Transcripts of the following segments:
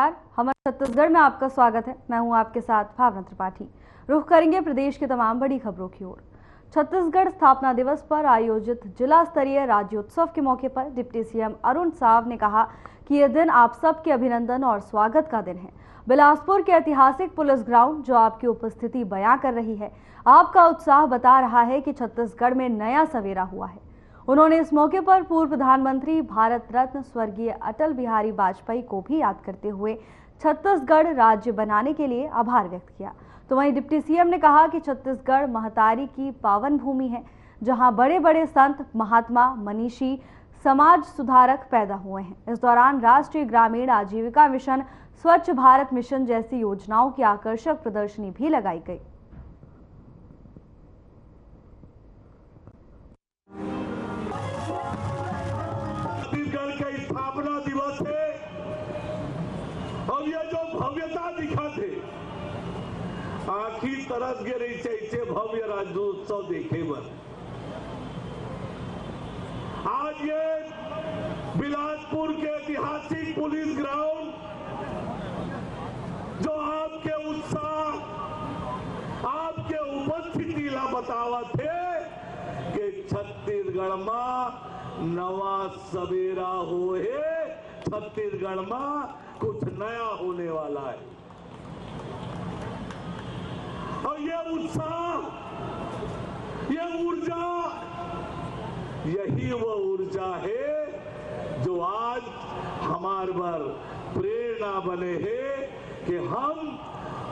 नमस्कार, हमारे छत्तीसगढ़ में आपका स्वागत है। मैं हूं आपके साथ भावना त्रिपाठी। रुख करेंगे प्रदेश की तमाम बड़ी खबरों की ओर। छत्तीसगढ़ स्थापना दिवस पर आयोजित जिला स्तरीय राज्योत्सव के मौके पर डिप्टी सीएम अरुण साव ने कहा कि यह दिन आप सबके अभिनंदन और स्वागत का दिन है। बिलासपुर के ऐतिहासिक पुलिस ग्राउंड जो आपकी उपस्थिति बयां कर रही है, आपका उत्साह बता रहा है कि छत्तीसगढ़ में नया सवेरा हुआ है। उन्होंने इस मौके पर पूर्व प्रधानमंत्री भारत रत्न स्वर्गीय अटल बिहारी वाजपेयी को भी याद करते हुए छत्तीसगढ़ राज्य बनाने के लिए आभार व्यक्त किया। तो वहीं डिप्टी सीएम ने कहा कि छत्तीसगढ़ महतारी की पावन भूमि है, जहां बड़े बड़े संत, महात्मा, मनीषी, समाज सुधारक पैदा हुए हैं। इस दौरान राष्ट्रीय ग्रामीण आजीविका मिशन, स्वच्छ भारत मिशन जैसी योजनाओं की आकर्षक प्रदर्शनी भी लगाई गई। छत्तीसगढ़ का स्थापना दिवस है और ये जो भव्यता दिखाते आखिर तरस गे रही चाहिए भव्य राज्योत्सव देखे बर। आज ये बिलासपुर के ऐतिहासिक पुलिस ग्राउंड जो आपके उत्साह, आपके उपस्थिति ला बतावत है कि छत्तीसगढ़ में नवा सवेरा हो है, छत्तीसगढ़ में कुछ नया होने वाला है। और ये उत्साह, ये ऊर्जा, यही वो ऊर्जा है जो आज हमारे पर प्रेरणा बने है कि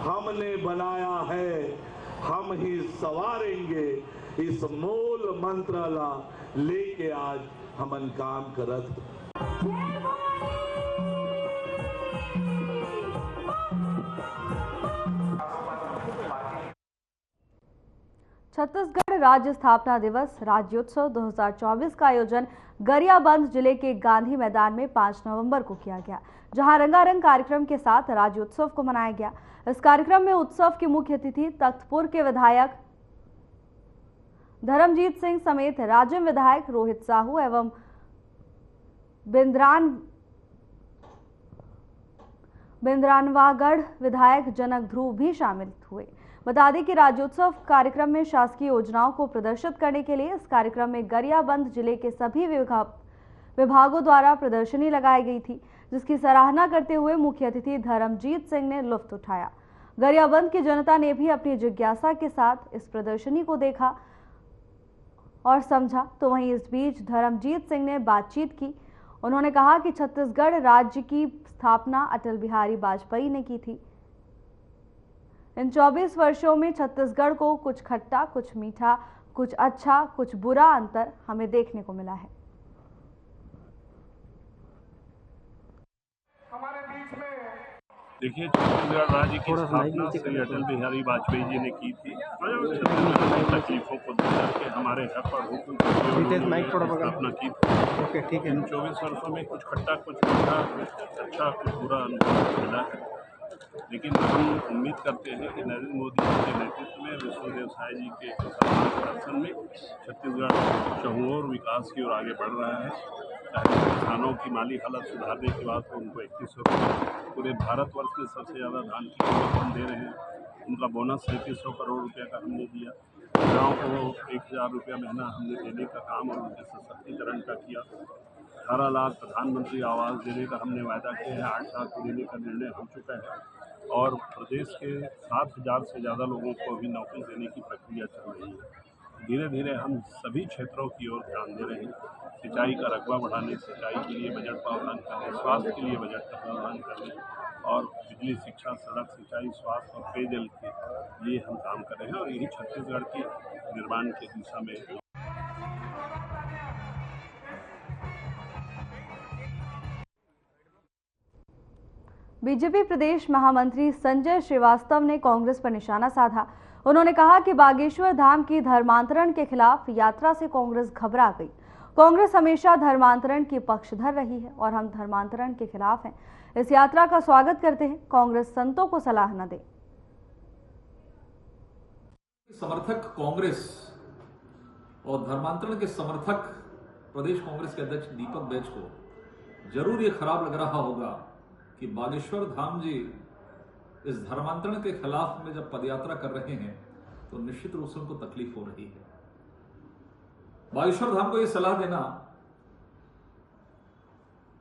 हमने बनाया है, हम ही सवारेंगे इस मूल मंत्र ला लेके आज हमन काम करत। छत्तीसगढ़ राज्य स्थापना दिवस राज्योत्सव 2024 का आयोजन गरियाबंद जिले के गांधी मैदान में 5 नवंबर को किया गया, जहां रंगारंग कार्यक्रम के साथ राज्योत्सव को मनाया गया। इस कार्यक्रम में उत्सव के मुख्य अतिथि तख्तपुर के विधायक धर्मजीत सिंह समेत राजिम विधायक रोहित साहू एवं बिंद्रानवागढ़ विधायक जनक ध्रुव भी शामिल हुए। बता दें कि राज्योत्सव कार्यक्रम में शासकीय योजनाओं को प्रदर्शित करने के लिए इस कार्यक्रम में गरियाबंद जिले के सभी विभागों द्वारा प्रदर्शनी लगाई गई थी, जिसकी सराहना करते हुए मुख्य अतिथि धर्मजीत सिंह ने लुत्फ उठाया। गरियाबंद की जनता ने भी अपनी जिज्ञासा के साथ इस प्रदर्शनी को देखा और समझा। तो वहीं इस बीच धर्मजीत सिंह ने बातचीत की। उन्होंने कहा कि छत्तीसगढ़ राज्य की स्थापना अटल बिहारी वाजपेयी ने की थी। इन 24 वर्षों में छत्तीसगढ़ को कुछ खट्टा, कुछ मीठा, कुछ अच्छा, कुछ बुरा अंतर हमें देखने को मिला है। हमारे बीच में देखिए, छत्तीसगढ़ राज्य की स्थापना श्री अटल बिहारी वाजपेयी जी ने की थी। छत्तीसगढ़ की तकलीफों को दूर करके हमारे घर पर हुक्म स्थापना की थी। इन 24 वर्षों में कुछ खट्टा, कुछ मीठा, कुछ अच्छा, कुछ बुरा अनुभव मिला है। लेकिन हम उम्मीद करते हैं कि नरेंद्र मोदी जी के नेतृत्व में, विष्णुदेव साय जी के शासन में छत्तीसगढ़ चहुओर विकास की ओर आगे बढ़ रहा है। चाहे किसानों की माली हालत सुधारने की बात हो, उनको 3100 रुपये पूरे भारतवर्ष में सबसे ज़्यादा धान की कीमत हम दे रहे हैं। उनका बोनस 3700 करोड़ रुपये का हमने दिया। महिलाओं को 1000 रुपया महीना हमने देने का काम और उनके सशक्तिकरण का किया। 18 लाख प्रधानमंत्री आवास देने का हमने वायदा किया है। 8 लाख को देने का निर्णय हो चुका है और प्रदेश के 7000 से ज़्यादा लोगों को अभी नौकरी देने की प्रक्रिया चल रही है। धीरे धीरे हम सभी क्षेत्रों की ओर ध्यान दे रहे हैं। सिंचाई का रकबा बढ़ाने, सिंचाई के लिए बजट प्रावधान करने, स्वास्थ्य के लिए बजट का प्रावधान करने और बिजली, शिक्षा, सड़क, सिंचाई, स्वास्थ्य और पेयजल के लिए हम काम कर रहे हैं और यही छत्तीसगढ़ के निर्माण की दिशा में है। बीजेपी प्रदेश महामंत्री संजय श्रीवास्तव ने कांग्रेस पर निशाना साधा। उन्होंने कहा कि बागेश्वर धाम की धर्मांतरण के खिलाफ यात्रा से कांग्रेस घबरा गई। कांग्रेस हमेशा धर्मांतरण की पक्षधर रही है और हम धर्मांतरण के खिलाफ हैं। इस यात्रा का स्वागत करते हैं। कांग्रेस संतों को सलाह न दे। समर्थक कांग्रेस और धर्मांतरण के समर्थक प्रदेश कांग्रेस के अध्यक्ष दीपक बैज को जरूर ये खराब लग रहा होगा कि बागेश्वर धाम जी इस धर्मांतरण के खिलाफ में जब पदयात्रा कर रहे हैं तो निश्चित रूप से उनको तकलीफ हो रही है। बागेश्वर धाम को यह सलाह देना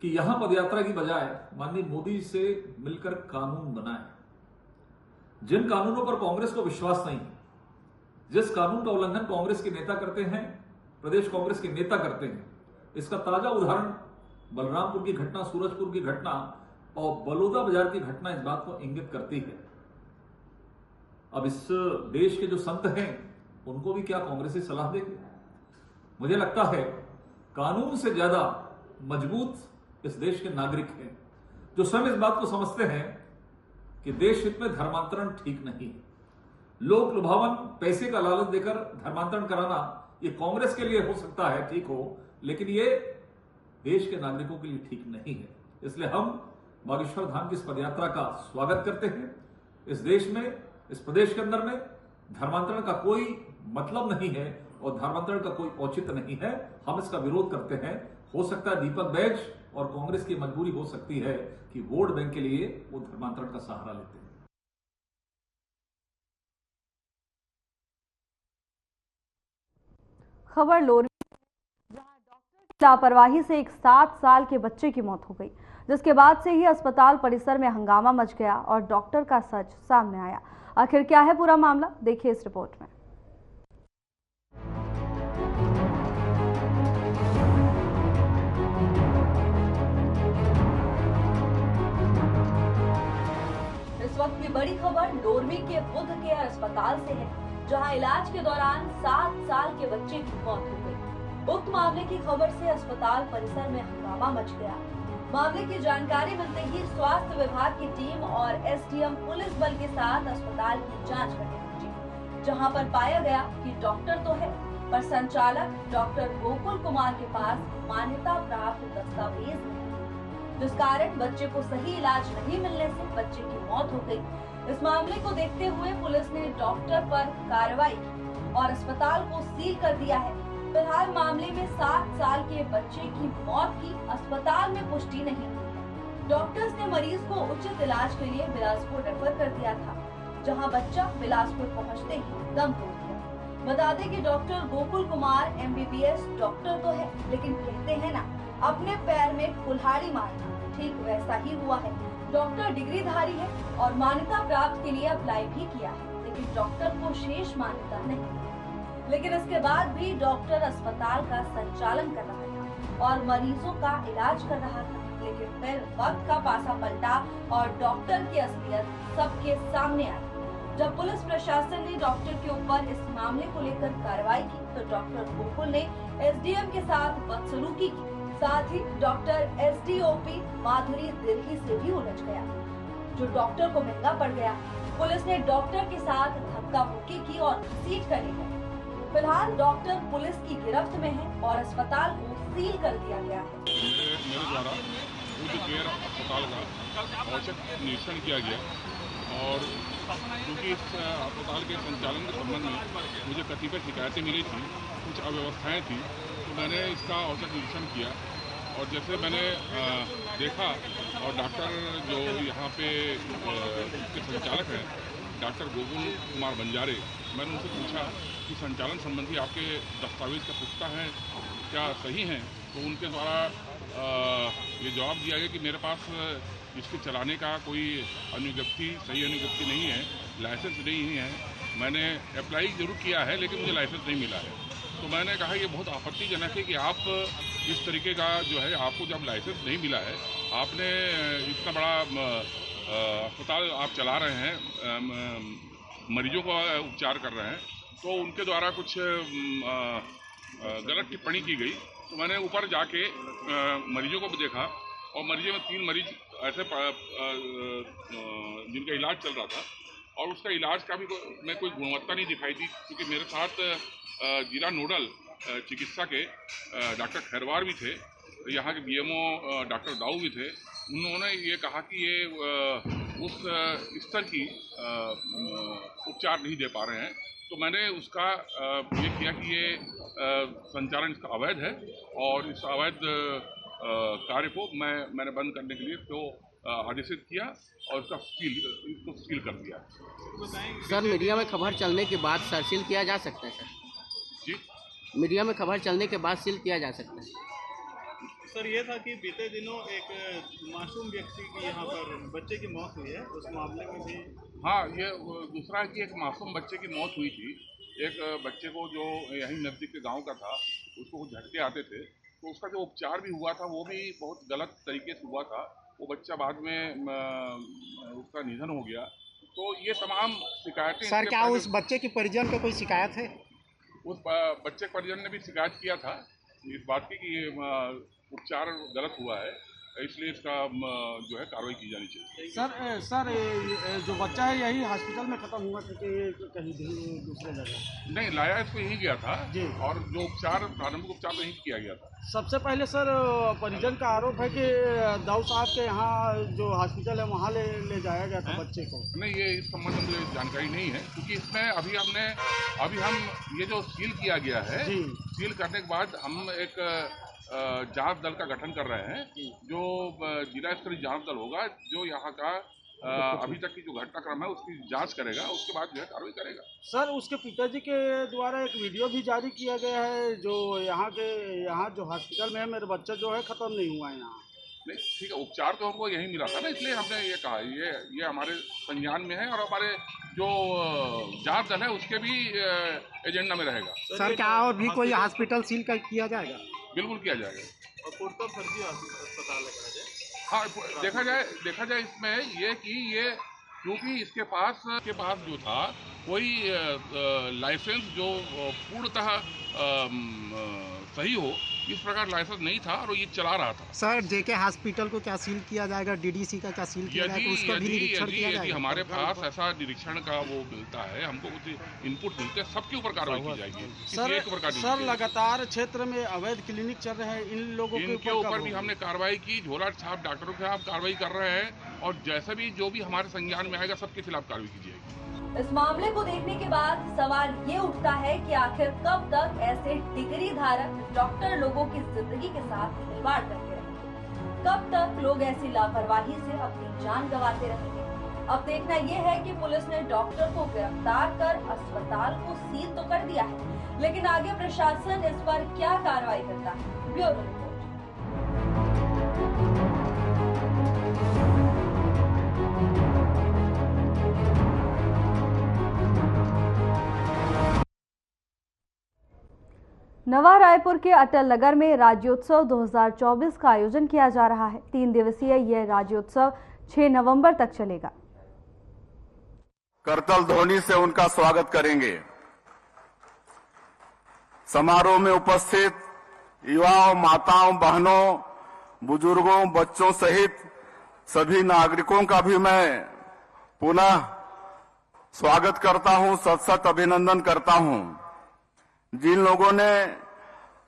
कि यहां पदयात्रा की बजाय माननीय मोदी से मिलकर कानून बनाए, जिन कानूनों पर कांग्रेस को विश्वास नहीं है, जिस कानून का उल्लंघन कांग्रेस के नेता करते हैं, प्रदेश कांग्रेस के नेता करते हैं, इसका ताजा उदाहरण बलरामपुर की घटना, सूरजपुर की घटना और बलौदा बाजार की घटना इस बात को इंगित करती है। अब इस देश के जो संत हैं उनको भी क्या कांग्रेसी सलाह देंगे? मुझे लगता है कानून से ज्यादा मजबूत इस देश के नागरिक हैं जो स्वयं इस बात को समझते हैं कि देश हित में धर्मांतरण ठीक नहीं है। लोक लुभावन पैसे का लालच देकर धर्मांतरण कराना ये कांग्रेस के लिए हो सकता है ठीक हो, लेकिन ये देश के नागरिकों के लिए ठीक नहीं है। इसलिए हम बागेश्वर धाम की इस पदयात्रा का स्वागत करते हैं। इस देश में, इस प्रदेश के अंदर में धर्मांतरण का कोई मतलब नहीं है और धर्मांतरण का कोई औचित्य नहीं है। हम इसका विरोध करते हैं। हो सकता है दीपक बैज और कांग्रेस की मजबूरी हो सकती है कि वोट बैंक के लिए वो धर्मांतरण का सहारा लेते हैं। खबर लोरी, जहां डॉक्टर की लापरवाही से एक 7 साल के बच्चे की मौत हो गई, जिसके बाद से ही अस्पताल परिसर में हंगामा मच गया और डॉक्टर का सच सामने आया। आखिर क्या है पूरा मामला, देखिए इस रिपोर्ट में। इस वक्त की बड़ी खबर लोरमी के बुध केयर अस्पताल से है, जहां इलाज के दौरान 7 साल के बच्चे की मौत हो गई। उक्त मामले की खबर से अस्पताल परिसर में हंगामा मच गया। मामले की जानकारी मिलते ही स्वास्थ्य विभाग की टीम और एसडीएम पुलिस बल के साथ अस्पताल की जांच करने पहुंची, जहां पर पाया गया कि डॉक्टर तो है, पर संचालक डॉक्टर गोकुल कुमार के पास मान्यता प्राप्त दस्तावेज नहीं, जिस कारण बच्चे को सही इलाज नहीं मिलने से बच्चे की मौत हो गई। इस मामले को देखते हुए पुलिस ने डॉक्टर पर कार्रवाई की और अस्पताल को सील कर दिया है। फिलहाल मामले में 7 साल के बच्चे की मौत की अस्पताल में पुष्टि नहीं हुई। डॉक्टर्स ने मरीज को उचित इलाज के लिए बिलासपुर रेफर कर दिया था, जहां बच्चा बिलासपुर पहुंचते ही दम तोड़ दिया। बता दें कि doctor Gokul Kumar MBBS doctor तो है, लेकिन कहते हैं ना, अपने पैर में कुल्हाड़ी मारना, ठीक वैसा ही हुआ है। डॉक्टर डिग्रीधारी है और मान्यता प्राप्त के लिए अप्लाई भी किया है, लेकिन डॉक्टर को शेष मान्यता नहीं। लेकिन इसके बाद भी डॉक्टर अस्पताल का संचालन कर रहा था और मरीजों का इलाज कर रहा था, लेकिन फिर वक्त का पासा पलटा और डॉक्टर की असलियत सबके सामने आई। जब पुलिस प्रशासन ने डॉक्टर के ऊपर इस मामले को लेकर कार्रवाई की, तो डॉक्टर गोकुल ने एसडीएम के साथ बदसलूकी की। साथ ही डॉक्टर एसडीओपी माधुरी दिल्ली से भी उलझ गया, जो डॉक्टर को महंगा पड़ गया। पुलिस ने डॉक्टर के साथ धक्का मुक्की की और घसीट कर ले गए। फिलहाल डॉक्टर पुलिस की गिरफ्त में है और अस्पताल को सील कर दिया गया है। मेरे द्वारा बुध केयर अस्पताल का औचक निरीक्षण किया गया और क्योंकि इस अस्पताल के संचालन के संबंध में मुझे कतिपय शिकायतें मिली थी, कुछ अव्यवस्थाएं थी, तो मैंने इसका औचक निरीक्षण किया और जैसे मैंने देखा और डॉक्टर जो यहाँ पे इसके संचालक हैं डॉक्टर गोकुल कुमार बंजारे, मैंने उनसे पूछा कि संचालन संबंधी आपके दस्तावेज का पुख्ता है, क्या सही हैं? तो उनके द्वारा ये जवाब दिया गया कि मेरे पास इसके चलाने का कोई अनुज्ञप्ति, सही अनुज्ञप्ति नहीं है, लाइसेंस नहीं है। मैंने अप्लाई जरूर किया है लेकिन मुझे लाइसेंस नहीं मिला है। तो मैंने कहा ये बहुत आपत्तिजनक है कि आप इस तरीके का जो है, आपको जब लाइसेंस नहीं मिला है, आपने इतना बड़ा अस्पताल आप चला रहे हैं, मरीजों का उपचार कर रहे हैं, तो उनके द्वारा कुछ गलत टिप्पणी की गई। तो मैंने ऊपर जाके मरीजों को भी देखा और मरीजों में 3 मरीज ऐसे जिनका इलाज चल रहा था और उसका इलाज का भी में कोई गुणवत्ता नहीं दिखाई दी, क्योंकि मेरे साथ जिला नोडल चिकित्सा के डॉक्टर खैरवार भी थे, यहाँ के बीएमओ डॉक्टर दाऊ भी थे। उन्होंने ये कहा कि ये उस स्तर की उपचार नहीं दे पा रहे हैं। तो मैंने उसका ये किया कि ये संचालन इसका अवैध है और इस अवैध कार्य को मैंने बंद करने के लिए तो आदेशित किया और इसको सील कर दिया। सर मीडिया में खबर चलने के बाद सर सील किया जा सकता है सर? जी, मीडिया में खबर चलने के बाद सील किया जा सकता है? सर ये था कि बीते दिनों एक मासूम व्यक्ति की यहाँ पर बच्चे की मौत हुई है, उस मामले में भी। हाँ, ये दूसरा है कि एक मासूम बच्चे की मौत हुई थी। एक बच्चे को जो यहीं नज़दीक के गांव का था, उसको कुछ झटके आते थे, तो उसका जो उपचार भी हुआ था वो भी बहुत गलत तरीके से हुआ था। वो बच्चा बाद में उसका निधन हो गया। तो ये तमाम शिकायतें। सर क्या उस बच्चे की परिजन को कोई शिकायत है? उस बच्चे के परिजन ने भी शिकायत किया था इस बात की कि उपचार गलत हुआ है, इसलिए इसका जो है कार्रवाई की जानी चाहिए। सर जो बच्चा है यही हॉस्पिटल में खत्म हुआ था कि कहीं दूसरे जगह? नहीं, लाया इसको यहीं गया था जी। और जो उपचार प्रारंभिक उपचार तो यहीं किया गया था। सबसे पहले सर परिजन का आरोप है कि दाऊ साहब के यहाँ जो हॉस्पिटल है वहाँ ले जाया गया था बच्चे को। नहीं, ये इस संबंध में मुझे जानकारी नहीं है, क्योंकि इसमें अभी हम ये जो सील किया गया है, सील करने के बाद हम एक जांच दल का गठन कर रहे हैं, जो जिला स्तरीय जांच दल होगा, जो यहाँ का अभी तक की जो घटनाक्रम है उसकी जांच करेगा, उसके बाद जो है कार्रवाई करेगा। सर उसके पिताजी के द्वारा एक वीडियो भी जारी किया गया है जो यहाँ जो हॉस्पिटल में है, मेरा बच्चा जो है खत्म नहीं हुआ है यहाँ। नहीं, ठीक है, उपचार तो हमको यही मिला था ना, इसलिए हमने ये कहा ये हमारे संज्ञान में है और हमारे जो जांच दल है उसके भी एजेंडा में रहेगा। सर क्या और भी कोई हॉस्पिटल सील किया जाएगा? बिल्कुल किया जाएगा। और पुरता फर्जी अस्पताल लगाया जाए। हाँ, देखा जाए इसमें ये कि ये क्योंकि इसके पास जो था कोई लाइसेंस जो पूर्णतः सही हो, इस प्रकार लाइसेंस नहीं था और ये चला रहा था। सर जेके हॉस्पिटल को क्या सील किया जाएगा? डीडीसी का क्या सील किया जाएगा? उसका भी निरीक्षण किया जाएगा? यदि हमारे पास ऐसा निरीक्षण का वो मिलता है, हमको कुछ इनपुट मिलते हैं, सबके ऊपर कार्रवाई की जाएगी। सर लगातार क्षेत्र में अवैध क्लिनिक चल रहे हैं, इन लोगों के ऊपर भी हमने कार्रवाई की। झोला छाप डॉक्टरों के खिलाफ कार्रवाई कर रहे हैं और जैसे भी जो भी हमारे संज्ञान में आएगा सबके खिलाफ कार्रवाई की जाएगी। इस मामले को देखने के बाद सवाल ये उठता है कि आखिर कब तक ऐसे डिग्री धारक डॉक्टर लोगों की जिंदगी के साथ खिलवाड़ करते रहेंगे? कब तक लोग ऐसी लापरवाही से अपनी जान गंवाते रहेंगे? अब देखना ये है कि पुलिस ने डॉक्टर को गिरफ्तार कर अस्पताल को सील तो कर दिया है, लेकिन आगे प्रशासन इस पर क्या कार्रवाई करता है? Bureau report. नवा रायपुर के अटल नगर में राज्योत्सव 2024 का आयोजन किया जा रहा है। 3 दिवसीय यह राज्योत्सव 6 नवंबर तक चलेगा। करतल ध्वनि से उनका स्वागत करेंगे। समारोह में उपस्थित युवाओं, माताओं, बहनों, बुजुर्गों, बच्चों सहित सभी नागरिकों का भी मैं पुनः स्वागत करता हूं, सत अभिनंदन करता हूं। जिन लोगों ने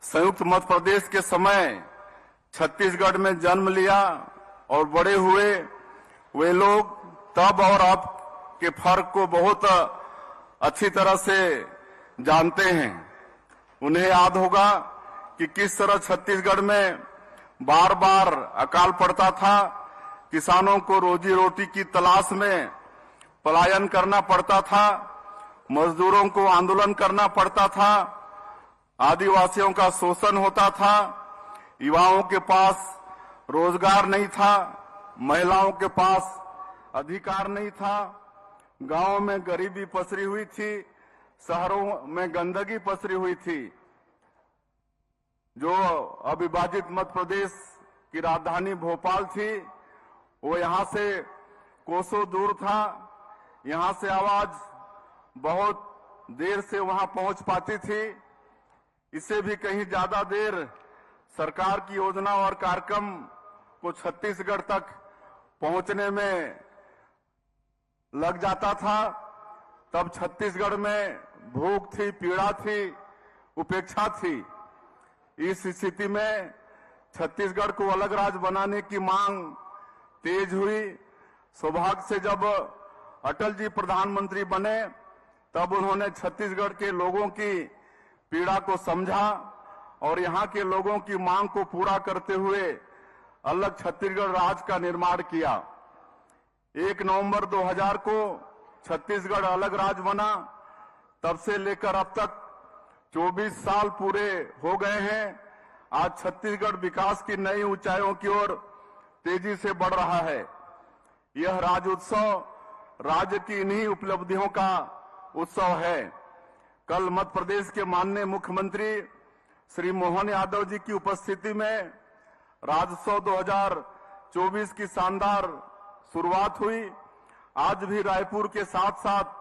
संयुक्त मध्य प्रदेश के समय छत्तीसगढ़ में जन्म लिया और बड़े हुए, वे लोग तब और अब के फर्क को बहुत अच्छी तरह से जानते हैं। उन्हें याद होगा कि किस तरह छत्तीसगढ़ में बार बार अकाल पड़ता था, किसानों को रोजी रोटी की तलाश में पलायन करना पड़ता था, मजदूरों को आंदोलन करना पड़ता था, आदिवासियों का शोषण होता था, युवाओं के पास रोजगार नहीं था, महिलाओं के पास अधिकार नहीं था, गांवों में गरीबी पसरी हुई थी, शहरों में गंदगी पसरी हुई थी। जो अविभाजित मध्य प्रदेश की राजधानी भोपाल थी, वो यहां से कोसों दूर था। यहां से आवाज बहुत देर से वहां पहुंच पाती थी। इससे भी कहीं ज्यादा देर सरकार की योजना और कार्यक्रम को छत्तीसगढ़ तक पहुंचने में लग जाता था। तब छत्तीसगढ़ में भूख थी, पीड़ा थी, उपेक्षा थी। इस स्थिति में छत्तीसगढ़ को अलग राज्य बनाने की मांग तेज हुई। सौभाग्य से जब अटल जी प्रधानमंत्री बने, तब उन्होंने छत्तीसगढ़ के लोगों की पीड़ा को समझा और यहां के लोगों की मांग को पूरा करते हुए अलग छत्तीसगढ़ राज्य का निर्माण किया। 1 नवंबर 2000 को छत्तीसगढ़ अलग राज्य बना। तब से लेकर अब तक 24 साल पूरे हो गए हैं। आज छत्तीसगढ़ विकास की नई ऊंचाइयों की ओर तेजी से बढ़ रहा है। यह राज्य उत्सव राज्य की इन्हीं उपलब्धियों का उत्सव है। कल मध्य प्रदेश के माननीय मुख्यमंत्री श्री मोहन यादव जी की उपस्थिति में राज्योत्सव 2024 की शानदार शुरुआत हुई। आज भी रायपुर के साथ साथ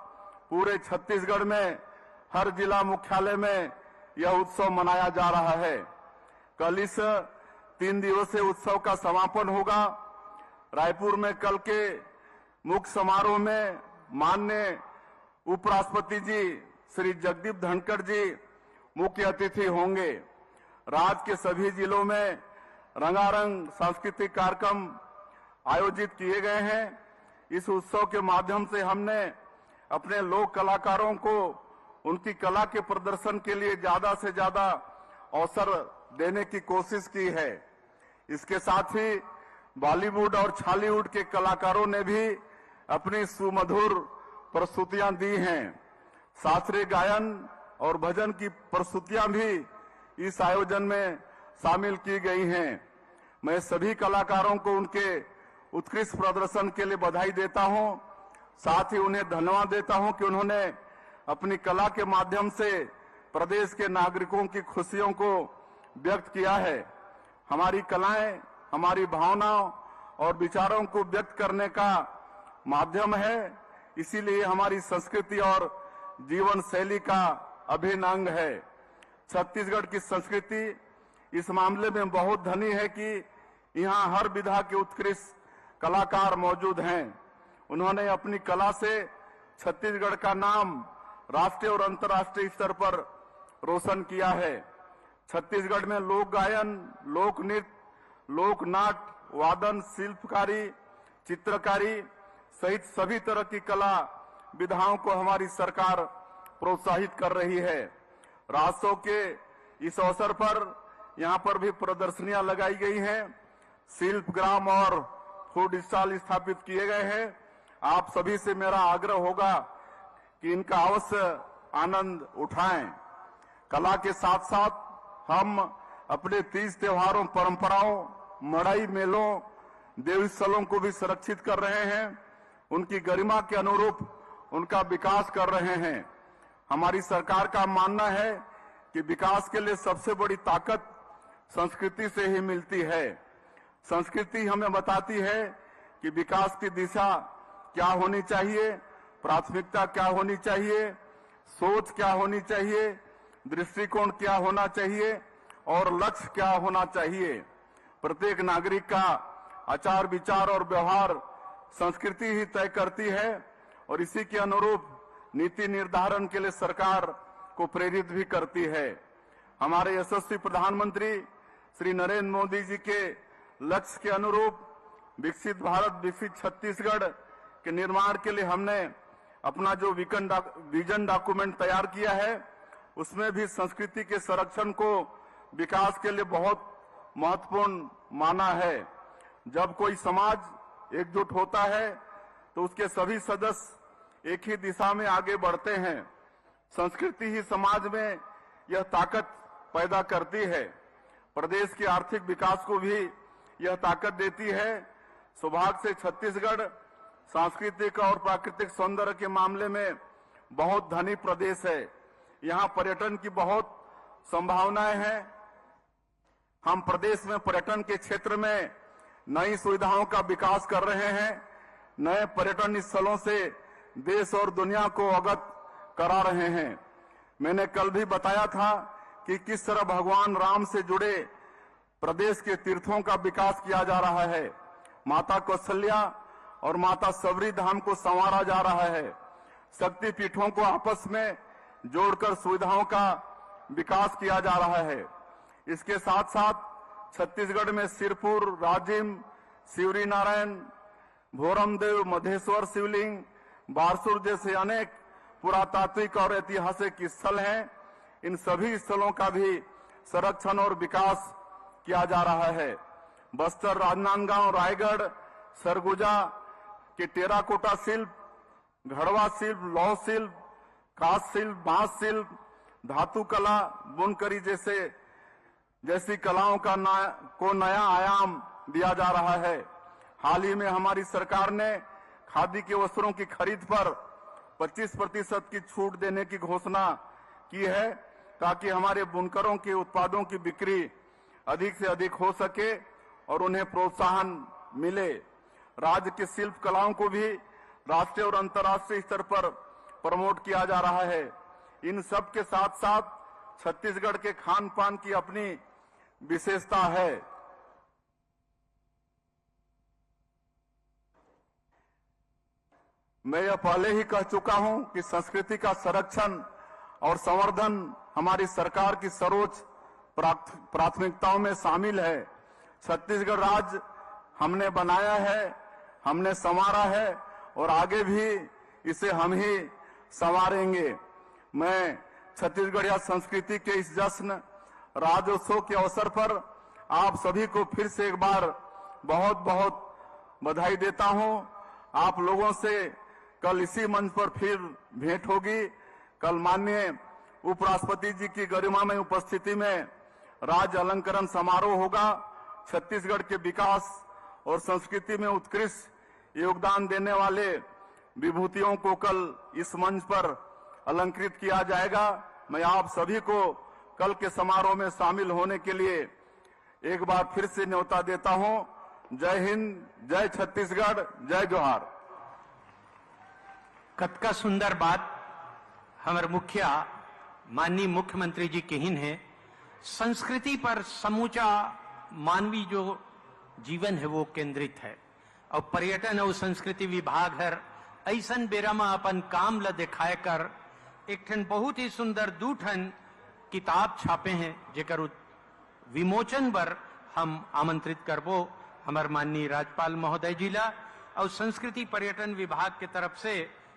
पूरे छत्तीसगढ़ में हर जिला मुख्यालय में यह उत्सव मनाया जा रहा है। कल इस 3 दिवसीय उत्सव का समापन होगा। रायपुर में कल के मुख्य समारोह में माननीय उपराष्ट्रपति जी श्री जगदीप धनखड़ जी मुख्य अतिथि होंगे। राज्य के सभी जिलों में रंगारंग सांस्कृतिक कार्यक्रम आयोजित किए गए हैं। इस उत्सव के माध्यम से हमने अपने लोक कलाकारों को उनकी कला के प्रदर्शन के लिए ज्यादा से ज्यादा अवसर देने की कोशिश की है। इसके साथ ही बॉलीवुड और छॉलीवुड के कलाकारों ने भी अपनी सुमधुर प्रस्तुतियां दी हैं। शास्त्रीय गायन और भजन की प्रस्तुतियां भी इस आयोजन में शामिल की गई हैं। मैं सभी कलाकारों को उनके उत्कृष्ट प्रदर्शन के लिए बधाई देता हूं। साथ ही उन्हें धन्यवाद देता हूं कि उन्होंने अपनी कला के माध्यम से प्रदेश के नागरिकों की खुशियों को व्यक्त किया है। हमारी कलाएं हमारी भावनाओं और विचारों को व्यक्त करने का माध्यम है। इसीलिए हमारी संस्कृति और जीवन शैली का अभिन्न अंग है। छत्तीसगढ़ की संस्कृति इस मामले में बहुत धनी है कि यहाँ हर विधा के उत्कृष्ट कलाकार मौजूद हैं। उन्होंने अपनी कला से छत्तीसगढ़ का नाम राष्ट्रीय और अंतर्राष्ट्रीय स्तर पर रोशन किया है। छत्तीसगढ़ में लोक गायन, लोक नृत्य, लोक नाट्य, वादन, शिल्पकारी, चित्रकारी सहित सभी तरह की कला विधाओं को हमारी सरकार प्रोत्साहित कर रही है। राजोत्सव के इस अवसर पर यहाँ पर भी प्रदर्शनियां लगाई गई हैं। शिल्प ग्राम और फूड स्टॉल स्थापित किए गए हैं। आप सभी से मेरा आग्रह होगा कि इनका अवश्य आनंद उठाएं। कला के साथ साथ हम अपने तीज त्योहारों, परंपराओं, मड़ई मेलों, देवस्थलों को भी सुरक्षित कर रहे हैं। उनकी गरिमा के अनुरूप उनका विकास कर रहे हैं। हमारी सरकार का मानना है कि विकास के लिए सबसे बड़ी ताकत संस्कृति से ही मिलती है। संस्कृति हमें बताती है कि विकास की दिशा क्या होनी चाहिए, प्राथमिकता क्या होनी चाहिए, सोच क्या होनी चाहिए, दृष्टिकोण क्या होना चाहिए और लक्ष्य क्या होना चाहिए। प्रत्येक नागरिक का आचार विचार और व्यवहार संस्कृति ही तय करती है और इसी के अनुरूप नीति निर्धारण के लिए सरकार को प्रेरित भी करती है। हमारे यशस्वी प्रधानमंत्री श्री नरेंद्र मोदी जी के लक्ष्य के अनुरूप विकसित भारत, विकसित छत्तीसगढ़ के निर्माण के लिए हमने अपना जो विजन डॉक्यूमेंट तैयार किया है उसमें भी संस्कृति के संरक्षण को विकास के लिए बहुत महत्वपूर्ण माना है। जब कोई समाज एकजुट होता है तो उसके सभी सदस्य एक ही दिशा में आगे बढ़ते हैं। संस्कृति ही समाज में यह ताकत पैदा करती है। प्रदेश के आर्थिक विकास को भी यह ताकत देती है। सौभाग्य से छत्तीसगढ़ सांस्कृतिक और प्राकृतिक सौंदर्य के मामले में बहुत धनी प्रदेश है। यहाँ पर्यटन की बहुत संभावनाएं हैं। हम प्रदेश में पर्यटन के क्षेत्र में नई सुविधाओं का विकास कर रहे हैं। नए पर्यटन स्थलों से देश और दुनिया को अवगत करा रहे हैं। मैंने कल भी बताया था कि किस तरह भगवान राम से जुड़े प्रदेश के तीर्थों का विकास किया जा रहा है। माता कौशल्या और माता सबरी धाम को संवारा जा रहा है। शक्ति पीठों को आपस में जोड़कर सुविधाओं का विकास किया जा रहा है। इसके साथ साथ छत्तीसगढ़ में सिरपुर, राजिम, शिवरी नारायण, भोरमदेव, मधेश्वर शिवलिंग, बारसूर जैसे अनेक पुरातात्विक और ऐतिहासिक स्थल हैं। इन सभी स्थलों का भी संरक्षण और विकास किया जा रहा है। बस्तर, राजनांदगांव, रायगढ़, सरगुजा के टेराकोटा शिल्प, घड़वा शिल्प, लौह शिल्प, कांस्य शिल्प, बांस शिल्प, धातु कला, बुनकरी जैसी कलाओं को नया आयाम दिया जा रहा है। हाल ही में हमारी सरकार ने खादी के वस्त्रों की खरीद पर 25% की छूट देने की घोषणा की है, ताकि हमारे बुनकरों के उत्पादों की बिक्री अधिक से अधिक हो सके और उन्हें प्रोत्साहन मिले। राज्य की शिल्प कलाओं को भी राष्ट्रीय और अंतर्राष्ट्रीय स्तर पर प्रमोट किया जा रहा है। इन सब के साथ साथ छत्तीसगढ़ के खान पान की अपनी विशेषता है। मैं यह पहले ही कह चुका हूं कि संस्कृति का संरक्षण और संवर्धन हमारी सरकार की सर्वोच्च प्राथमिकताओं में शामिल है। छत्तीसगढ़ राज्य हमने बनाया है, हमने संवारा है और आगे भी इसे हम ही संवारेंगे। मैं छत्तीसगढ़िया संस्कृति के इस जश्न राज्योत्सव के अवसर पर आप सभी को फिर से एक बार बहुत बहुत बधाई देता हूं। आप लोगों से कल इसी मंच पर फिर भेंट होगी। कल माननीय उपराष्ट्रपति जी की गरिमामय उपस्थिति में राज्य अलंकरण समारोह होगा। छत्तीसगढ़ के विकास और संस्कृति में उत्कृष्ट योगदान देने वाले विभूतियों को कल इस मंच पर अलंकृत किया जाएगा। मैं आप सभी को कल के समारोह में शामिल होने के लिए एक बार फिर से न्योता देता हूं। जय हिंद, जय छत्तीसगढ़, जय जोहार। कतका सुंदर बात हमारे मुखिया माननीय मुख्यमंत्री जी कहिन है। संस्कृति पर समूचा मानवीय जो जीवन है वो केंद्रित है और पर्यटन और संस्कृति विभाग हर ऐसन बेरा में अपन काम ला दिखाए कर एक ठन बहुत ही सुंदर 2 ठन किताब छापे हैं, जेकर विमोचन पर हम आमंत्रित करबो हमार माननीय राज्यपाल महोदय जी ला। और संस्कृति पर्यटन विभाग के तरफ से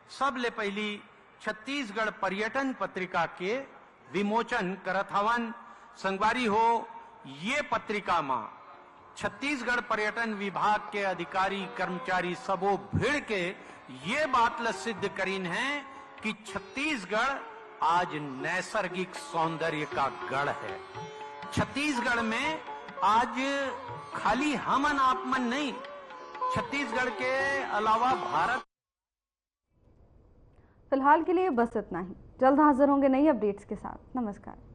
सबले पहली छत्तीसगढ़ पर्यटन पत्रिका के विमोचन करत हवन। संगवारी हो ये पत्रिका में छत्तीसगढ़ पर्यटन विभाग के अधिकारी कर्मचारी सबो भिड़ के ये बात ला सिद्ध करीन है कि छत्तीसगढ़ आज नैसर्गिक सौंदर्य का गढ़ है। छत्तीसगढ़ में आज खाली हमन आपमन नहीं, छत्तीसगढ़ के अलावा भारत। फिलहाल के लिए बस इतना ही। जल्द हाजिर होंगे नई अपडेट्स के साथ। नमस्कार।